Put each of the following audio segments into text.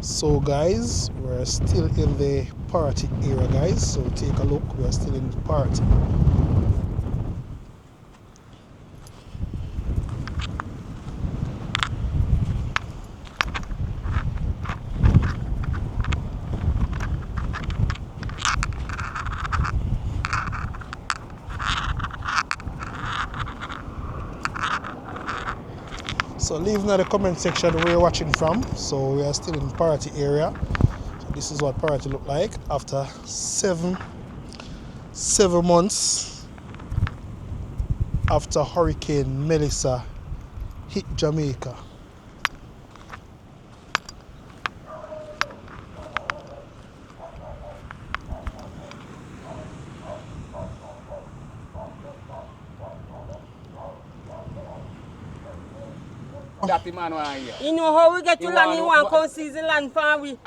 So guys, we're still in the Parottee area, guys. So take a look, we're still in Parottee. So leave in the comment section where you're watching from. So we are still in Parottee area. So this is what Parottee look like after seven months after Hurricane Melissa hit Jamaica. You know how we get to land in one come see the land for we.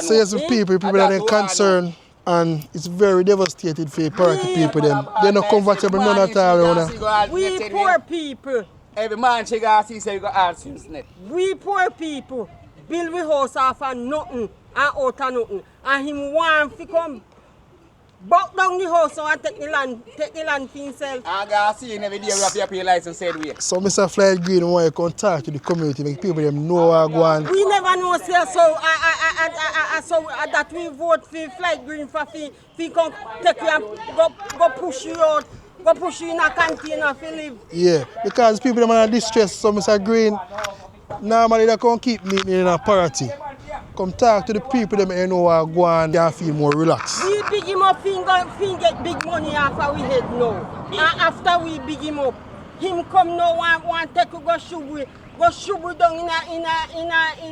So yes, people that are concerned, and it's very devastated for Parottee people. They're not comfortable none at all. We poor people. Every man she got see say you got ask him net. We poor people build we house off of nothing and out of nothing. And him want to come buck down the house and take the land for himself. I got see every day we have to pay license said way. So Mr. Fire Reid want to contact to the community, make people them know what going on. We never know sir, so that we vote for Fire Reid for come take you and go push you out. Go push you in a container for live. Yeah, because people them are in distress, so Mr. Green, normally they can't keep meeting in a Parottee. Come talk to the people them and know what go on and feel more relaxed. We big him up, he get big money after we head now. And after we big him up, him come now want take go shoot down in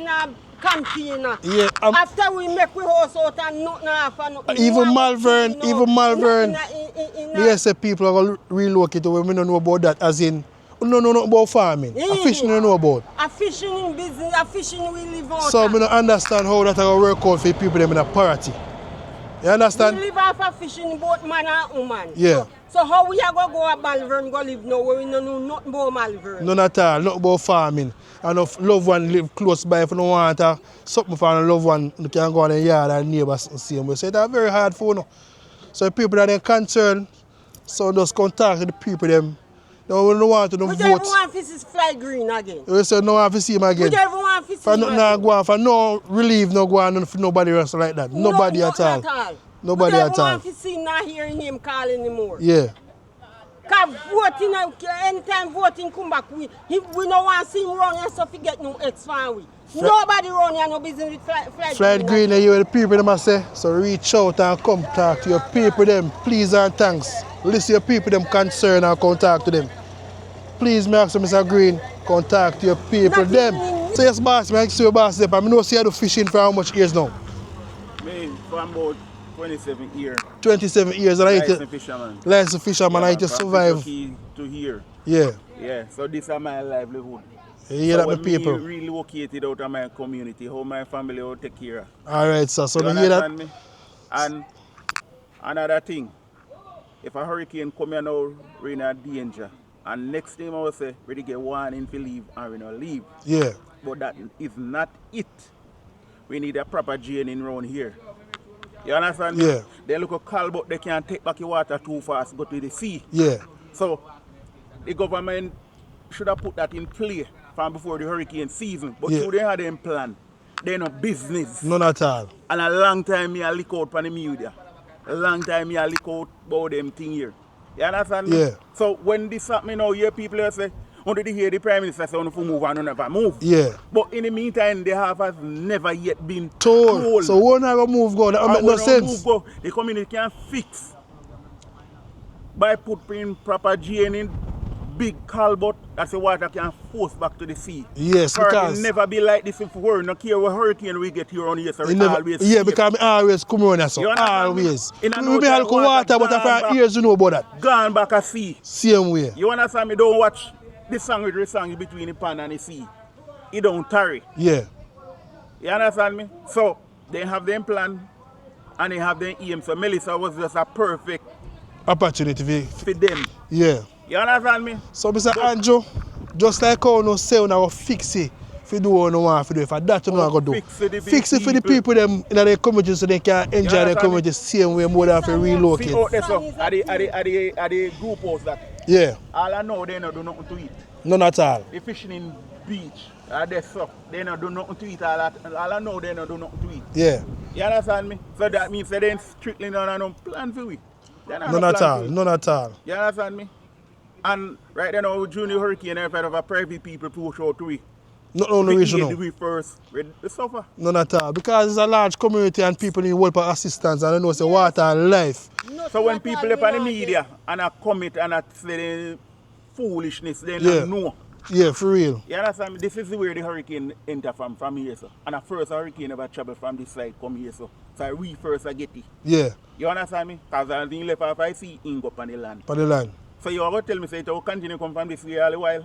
a container. Yeah, after we make we house out and nothing after nothing. Even Malvern, yes, people are going to relocate to where we don't know about that, as in, we don't know about farming. A fishing we don't know about. A fishing in business, a fishing we live out. So we don't understand how that will work out for people them in a Parottee. You understand? We live off of fishing both man and woman. Yeah. So how we are going to go to Malvern go live now where we don't know nothing about Malvern? None at all, nothing about farming. And if loved one live close by, if you don't want something for a loved one, you can go in the yard and neighbors and see them. So it's very hard for you. So the people that are concerned, so just contact the people them. They don't want to vote. We don't want to see Fire Reid again. We say no want to see him again. We don't want to see him again. For no relief, no go on for nobody else like that. Nobody at all. Nobody at all. We don't want to see not hearing him call anymore. Yeah. Because voting, anytime voting come back, we don't want to see him run and so forget no ex family. Nobody run here no business with Fire Reid. Green, you the people them say, so reach out and come talk to your people them, please and thanks. Listen to your people them concern and come talk to them. Please, me ask Mr. Green, contact your people them. So yes, boss, I see your boss there, but I know see you do fishing for how much years now? Me, for about 27 years. 27 years, and Licensed fisherman. Licensed fisherman, I just survive. To here. Yeah. Yeah, so this is my livelihood. You hear so that, my people? Me relocated out of my community, how my family will take care of. Alright, sir, so you hear that? Me? And another thing, if a hurricane come here now, we're in a danger. And next time I will say, we get warning to leave and we not leave. Yeah. But that is not it. We need a proper draining around here. You understand me? Yeah. They look at cold, but they can't take back the water too fast, go to the sea. Yeah. So the government should have put that in play from before the hurricane season. But yeah. they had them plan. They're not business. None at all. And a long time me I look out for the media. A long time me I look out about them thing here. You understand me? Yeah. So when this happen now, here people say, only to hear the Prime Minister say to move and never move. Yeah. But in the meantime, they has never yet been told. So one have a move go, that make no sense. Move go, the community can fix by putting proper drain in big culvert, that's the water can force back to the sea. Yes, because it never be like this if we no care what hurricane we get here on here, so it never, always yeah, because I always come on so always. We be have water, but for years you know about that. Gone back a sea. Same way. You understand me? Don't watch the song with the song between the pan and the sea. It don't tarry. Yeah. You understand me? So they have them plan and they have them aim. So Melissa was just a perfect opportunity for them. Yeah. You understand me? So Mr. Andrew, just like how no say we will fix it if you do what you want to do, if that you know what to do. Fix it for the people them in their community so they can enjoy their community same way more than if you relocate. See out there so, are the group house that? Yeah. All I know they don't do nothing to eat. None at all. They fishing in beach, they so they don't do nothing to eat. All I know they don't do nothing to eat. Yeah. You understand me? So that means they ain't strictly no plan for we. None at all. None at all. You understand me? And right now with Junior Hurricane, if I have a private people push out to we. Not only reason no. We first, we suffer. None at all. Because it's a large community and people need help and assistance and they know it's water and life. So when people up on the media and I commit and I say foolishness, they don't know. Yeah, for real. You understand me? This is where the hurricane enter from here, so. And the first hurricane ever travel from this side come here, so. So we first get it. Yeah. You understand me? Because I think left off I see ink up on the land. On the land. So you are going to tell me say it will continue to come from this way all the while?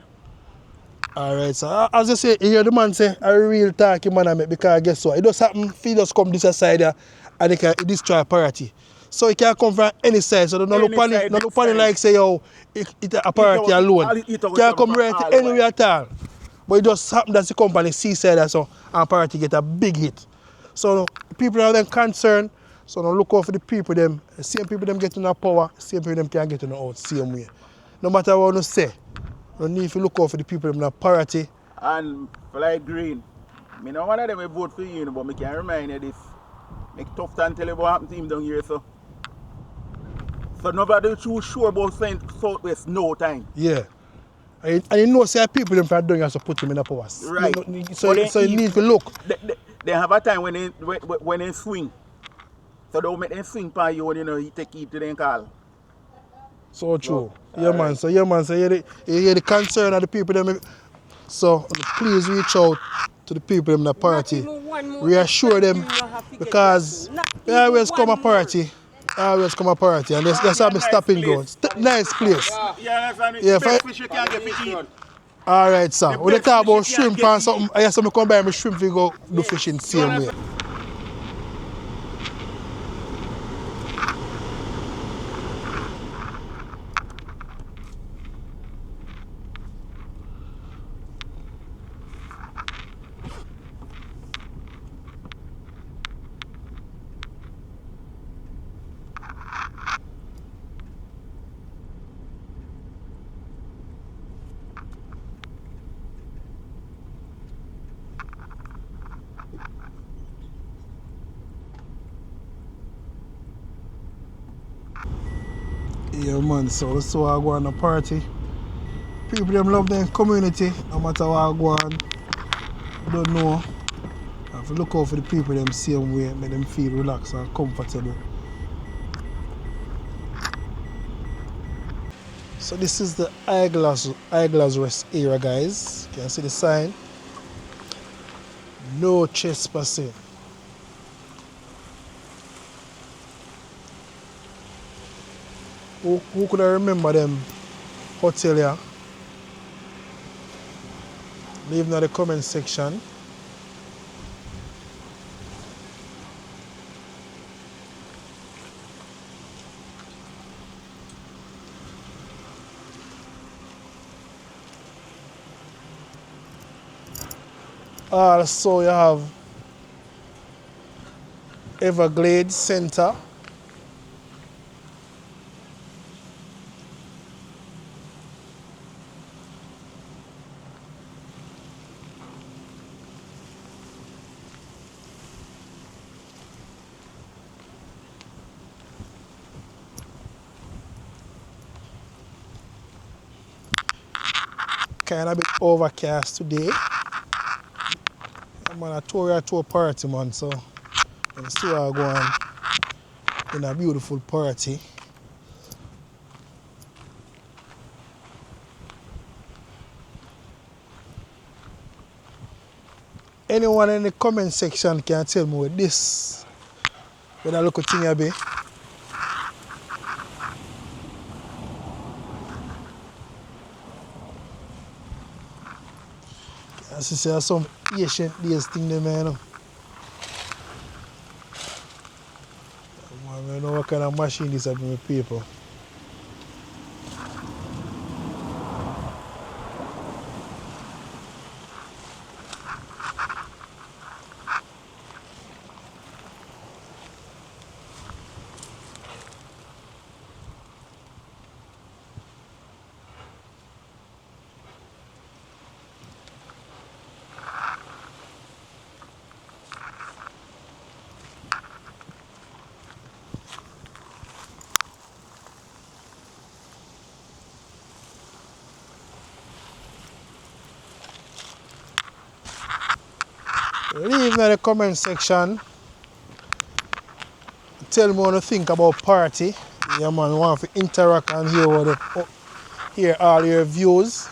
Alright, so as I say, you hear the man say, a real talking man I make because guess what? It does happen, if he just come this side and it can destroy Parottee. So it can come from any side, so don't look on it like say, yo, it a Parottee alone. It can come right anywhere at all. But it just happen that the company seaside so and Parottee get a big hit. So people are then concerned, so don't look out for the people them, the same people them getting the power, the same people them can get out same way. No matter what you say. No need to look out for the people in the Parottee. And like Green, I know one of them will vote for you, but I can remind you this. Make tough time tell you what happened to him down here, so. So nobody too sure about saying Southwest no time. Yeah. And you know say people them from down here so put him in the power. Right. So you need to look. They have a time when they swing. So they will make them swing by you when you take it to them call. So true. Yeah, man. So you hear the concern of the people them. So please reach out to the people in the Parottee. Reassure them because they always come a Parottee. And that's how I'm stopping going. Nice place. Yeah, fish you can't get to eat. Alright, sir. When they talk about shrimp and something, I have to come buy my shrimp to go do fishing the same way. Yeah man, so that's why I go on a Parottee. People them love their community, no matter what I go on. I don't know. I have to look out for the people them same way, make them feel relaxed and comfortable. So this is the eyeglass rest area, guys. You can see the sign. No trespassing. Who could I remember them hotel here? Leave in the comment section. So you have Everglades Center. Kind of a bit overcast today. I'm on a tour Parottee, man, so I'm still going in a beautiful Parottee. Anyone in the comment section can tell me what this, when I look at thing here be. As you see, some ancient days thing there, man. I don't know what kind of machine this is with people. Leave in the comment section. Tell me what you think about Parottee. Yeah man, want to interact and hear all your views.